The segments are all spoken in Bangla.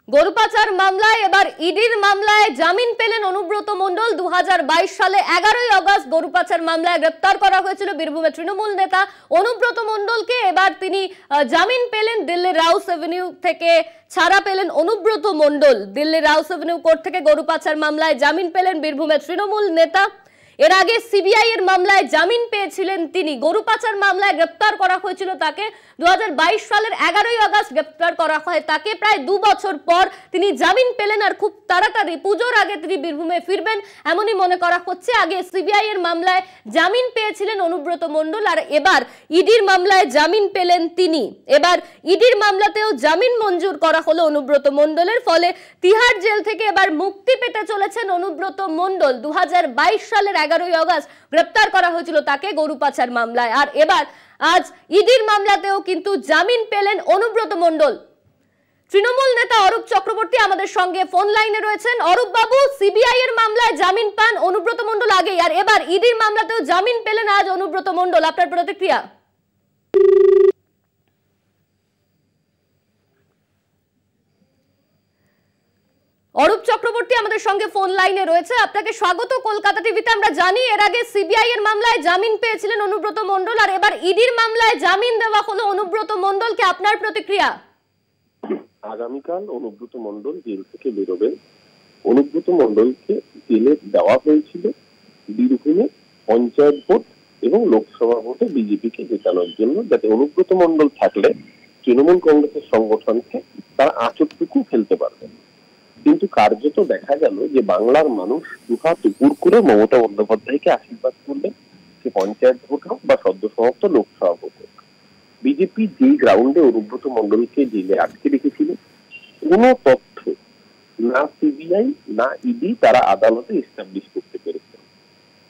গরু পাচার মামলায় এবার ইডির মামলায় জামিন পেলেন অনুব্রত মণ্ডল। 2022 সালে 11ই আগস্ট গরু পাচার মামলায় গ্রেফতার করা হয়েছিল বীরভূমের তৃণমূল নেতা অনুব্রত মণ্ডলকে। এবার তিনি জামিন পেলেন। দিল্লির রাউস এভিনিউ থেকে ছাড়া পেলেন অনুব্রত মণ্ডল। দিল্লির রাউস এভিনিউ কোর্ট থেকে গরু পাচার মামলায় জামিন পেলেন বীরভূমের তৃণমূল নেতা। এর আগে সিবিআই এর মামলায় জামিন পেয়েছিলেন তিনি। গরু পাচার মামলায় গ্রেফতার করা হয়েছিল তাকে। 2022 সালের 11ই আগস্ট গ্রেফতার করা হয় তাকে। প্রায় 2 বছর পর তিনি জামিন পেলেন আর খুব তাড়াতাড়ি পুজোর আগে তিনি বীরভূমে ফিরবেন এমনই মনে করা হচ্ছে। আগে সিবিআই এর মামলায় জামিন পেয়েছিলেন অনুব্রত মণ্ডল আর এবার ইডির মামলায় জামিন পেলেন তিনি। এবার ইডির মামলাতেও জামিন মঞ্জুর করা হলো অনুব্রত মণ্ডলের। ফলে তিহার জেল থেকে এবার মুক্তি পেতে চলেছেন অনুব্রত মণ্ডল। 2022 সালের 11ই আগস্ট গ্রেফতার করা হয়েছিল তাকে গরু পাচার মামলায়। আর এবার আজ ইডির মামলাতেও কিন্তু জামিন পেলেন অনুব্রত মণ্ডল। তৃণমূল নেতা অরূপ চক্রবর্তী আমাদের সঙ্গে ফোন লাইনে রয়েছেন। অরূপ বাবু, সিবিআই এর মামলায় জামিন পান অনুব্রত মণ্ডল আগেই, আর এবার ইডির মামলাতেও জামিন পেলেন আজ অনুব্রত মণ্ডল, আপনার প্রতিক্রিয়া? অরূপ চক্রবর্তী আমাদের সঙ্গে ফোন লাইনে রয়েছে, আপনাকে স্বাগত কলকাতা টিভিতে। আমরা জানি এর আগে সিবিআই এর মামলায় জামিন পেয়েছিলেন অনুব্রত মণ্ডল আর এবার ইডির মামলায় জামিন দেওয়া হলো অনুব্রত মণ্ডলকে, আপনার প্রতিক্রিয়া? আগামীকাল অনুব্রত মণ্ডল জেল থেকে বেরোবেন। অনুব্রত মণ্ডলকে জেলে দেওয়া হয়েছিল বীরভূমে পঞ্চায়েত ভোট এবং লোকসভা ভোটে বিজেপিকে জেতানোর জন্য, যাতে অনুব্রত মণ্ডল থাকলে তৃণমূল কংগ্রেসের সংগঠনকে তারা আঁচড়টুকু ফেলতে পারবেন। কিন্তু কার্যত দেখা গেল যে বাংলার মানুষ দুহাত উপর করে মমতা বন্দ্যোপাধ্যায়কে আশীর্বাদ করলেন, সে পঞ্চায়েত ভোট হোক বা সদ্য সমাপ্ত লোকসভা ভোট হোক। বিজেপি যে গ্রাউন্ডে অনুব্রত মণ্ডলকে জেলে আটকে রেখেছিল, কোন তথ্য না সিবিআই না ইডি তারা আদালতে এস্টাবলিশ করতে পেরেছে।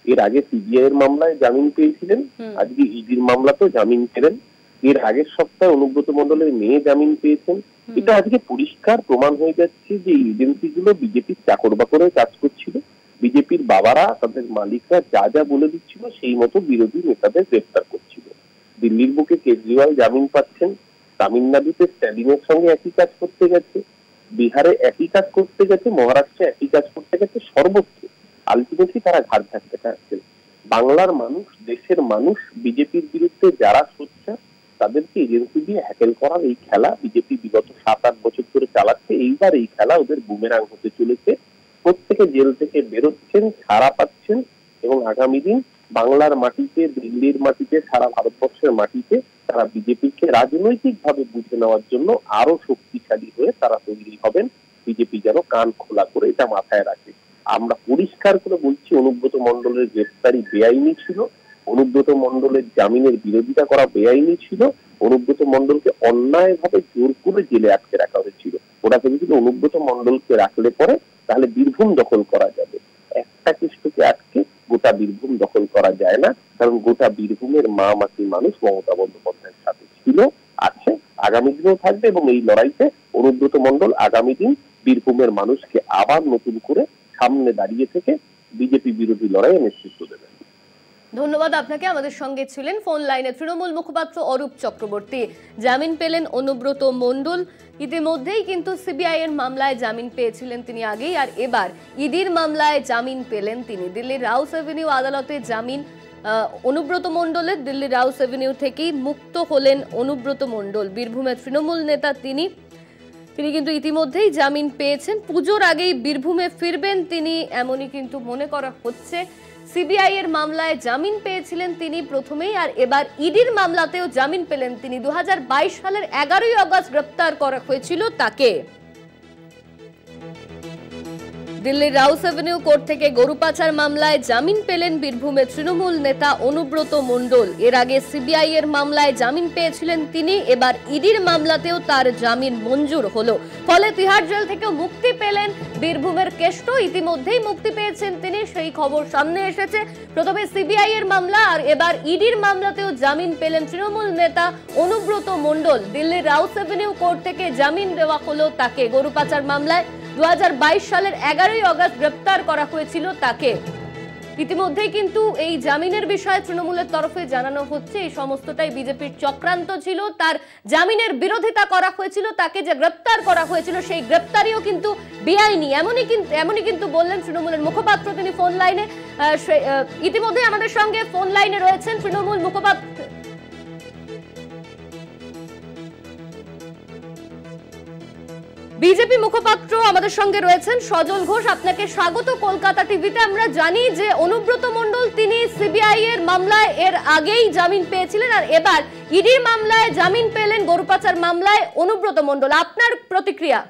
এর আগে সিবিআই এর মামলায় জামিন পেয়েছিলেন, আজকে ইডির মামলাতেও জামিন পেলেন। এর আগের সপ্তাহে অনুব্রত মণ্ডলের মেয়ে জামিন পেয়েছেন। এটা আজকে পরিষ্কার প্রমাণ হয়ে যাচ্ছে যে এজেন্সিগুলো বিজেপির চাকর বাকরে কাজ করছিল। বিজেপির বাবারা তাদের মালিকরা যা যা বলে দিচ্ছিল সেই মতো বিরোধী নেতাদের গ্রেফতার করছিল। দিল্লির বুকে কেজরিওয়াল জামিন পাচ্ছেন, তামিলনাড়ুতে স্ট্যালিনের সঙ্গে একই কাজ করতে গেছে, বিহারে একই কাজ করতে গেছে, মহারাষ্ট্রে একই কাজ করতে গেছে। সর্বোচ্চ আলটিমেটলি তারা ঘাট থাকতে চাচ্ছেন। বাংলার মানুষ, দেশের মানুষ বিজেপির বিরুদ্ধে যারা সোচ্চার তাদেরকে এজেন্সি দিয়ে হ্যাকেল করার এই খেলা বিজেপি বিগত 7-8 বছর ধরে চালাচ্ছে। এইবার এই খেলা ওদের বুমেরাং হতে চলেছে। প্রত্যেকে জেল থেকে বেরোচ্ছেন, ছাড়া পাচ্ছেন এবং আগামী দিন বাংলার মাটিতে, দিল্লির মাটিতে, সারা ভারতবর্ষের মাটিতে তারা বিজেপিকে রাজনৈতিক ভাবে বুঝে নেওয়ার জন্য আরো শক্তিশালী হয়ে তারা তৈরি হবেন। বিজেপি যেন কান খোলা করে এটা মাথায় রাখে। আমরা পরিষ্কার করে বলছি, অনুব্রত মণ্ডলের গ্রেফতারি বেআইনি ছিল, অনুব্রত মণ্ডলের জামিনের বিরোধিতা করা বেআইনি ছিল, অনুব্রত মণ্ডলকে অন্যায়ভাবে জোর করে জেলে আটকে রাখা হয়েছিল। ওরা ভেবেছিল অনুব্রত মণ্ডলকে রাখলে পরে তাহলে বীরভূম দখল করা যাবে। একটা কেষ্টকে আটকে গোটা বীরভূম দখল করা যায় না, কারণ গোটা বীরভূমের মা মাটি মানুষ মমতা বন্দ্যোপাধ্যায়ের সাথে ছিল, আছে, আগামী দিনেও থাকবে এবং এই লড়াইতে অনুব্রত মণ্ডল আগামী দিন বীরভূমের মানুষকে আবার নতুন করে সামনে দাঁড়িয়ে থেকে বিজেপি বিরোধী লড়াইয়ে নেতৃত্ব দেবেন। ধন্যবাদ আপনাকে। আমাদের সঙ্গে ছিলেন ফোন লাইনে তৃণমূল মুখপাত্র অরূপ চক্রবর্তী। জামিন পেলেন অনুব্রত মণ্ডল। ইতিমধ্যেই কিন্তু সিবিআই এর মামলায় জামিন পেয়েছিলেন তিনি আগেই, আর এবার ইডির মামলায় জামিন পেলেন তিনি। দিল্লির রাউস এভিনিউ আদালতে জামিন অনুব্রত মণ্ডলের। দিল্লির রাউস এভিনিউ থেকেই মুক্ত হলেন অনুব্রত মণ্ডল। বীরভূমের তৃণমূল নেতা তিনি কিন্তু ইতিমধ্যেই জামিন পেয়েছেন। পুজোর আগেই বীরভূমে ফিরবেন তিনি, এমনই কিন্তু মনে করা হচ্ছে। সিবিআই এর মামলায় জামিন পেয়েছিলেন তিনি প্রথমেই, আর এবার ইডির মামলাতেও জামিন পেলেন তিনি। 2022 সালের 11ই আগস্ট গ্রেফতার করা হয়েছিল তাকে। দিল্লির রাউস এভিনিউ কোর্ট থেকে গরু পাচার মামলায় জামিন পেলেন বীরভূমের তৃণমূল নেতা অনুব্রত মণ্ডল। এর আগে সিবিআই এর মামলায় জামিন পেয়েছিলেন তিনি, এবার ইডির মামলাতেও তার জামিন মঞ্জুর হলো। ফলে তিহার জেল থেকে মুক্তি পেলেন বীরভূমের কেষ্ট। ইতিমধ্যেই মুক্তি পেয়েছেন তিনি, সেই খবর সামনে এসেছে। প্রথমে সিবিআই এর মামলা আর এবার ইডির মামলাতেও জামিন পেলেন তৃণমূল নেতা অনুব্রত মণ্ডল। দিল্লির রাউস এভিনিউ কোর্ট থেকে জামিন দেওয়া হলো তাকে। গরু পাচার মামলায় 2022 সালের 11ই আগস্ট গ্রেফতার করা হয়েছিল তাকে। ইতিমধ্যেই কিন্তু এই জামিনের বিষয়ে তৃণমূলের তরফে জানানো হচ্ছে এই সমস্তটাই বিজেপির চক্রান্ত ছিল, তার জামিনের বিরোধিতা করা হয়েছিল, তাকে যে গ্রেপ্তার করা হয়েছিল সেই গ্রেপ্তারিও কিন্তু বেআইনি, এমনই কিন্তু বললেন তৃণমূলের মুখপাত্র। তিনি ফোন লাইনে ইতিমধ্যে আমাদের সঙ্গে ফোন লাইনে রয়েছেন তৃণমূল মুখপাত্র। বিজেপি মুখপাত্র আমাদের সঙ্গে রয়েছেন সজল ঘোষ। আপনাকে স্বাগত কলকাতা টিভিতে। আমরা জানি যে অনুব্রত মণ্ডল তিনি সিবিআই এর মামলায় এর আগেই জামিন পেয়েছিলেন, আর এবার ইডির মামলায় জামিন পেলেন গরু পাচার মামলায় অনুব্রত মণ্ডল। আপনার প্রতিক্রিয়া?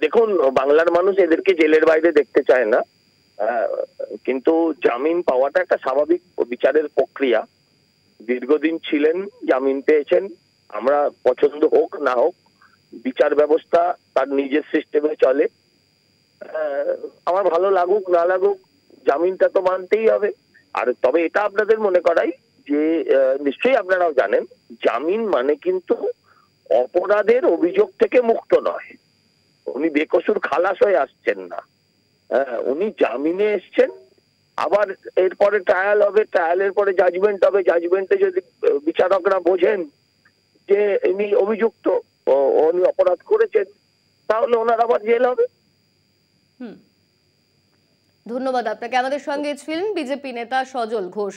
দেখুন, বাংলার মানুষ এদেরকে জেলের বাইরে দেখতে চায় না, কিন্তু জামিন পাওয়াটা একটা স্বাভাবিক বিচারের প্রক্রিয়া। দীর্ঘদিন ছিলেন, জামিন পেয়েছেন। আমরা পছন্দ হোক না হোক, বিচার ব্যবস্থা তার নিজের সিস্টেমে চলে। আমার ভালো লাগুক না লাগুক, জামিনটা তো মানতেই হবে। আর তবে এটা আপনাদের মনে করাই যে নিশ্চয়ই আপনারাও জানেন, জামিন মানে কিন্তু অপরাধের অভিযোগ থেকে মুক্ত নয়। উনি বেকসুর খালাস হয়ে আসছেন না, উনি জামিনে এসছেন। আবার এরপরে ট্রায়াল হবে, ট্রায়ালের পরে জাজমেন্ট হবে। জাজমেন্টে যদি বিচারকরা বোঝেন যে ইনি অভিযুক্ত, উনি অপরাধ করেছেন, তাহলে ওনার আবার জেল হবে। ধন্যবাদ আপনাকে। আমাদের সঙ্গে ছিলেন বিজেপি নেতা সজল ঘোষ।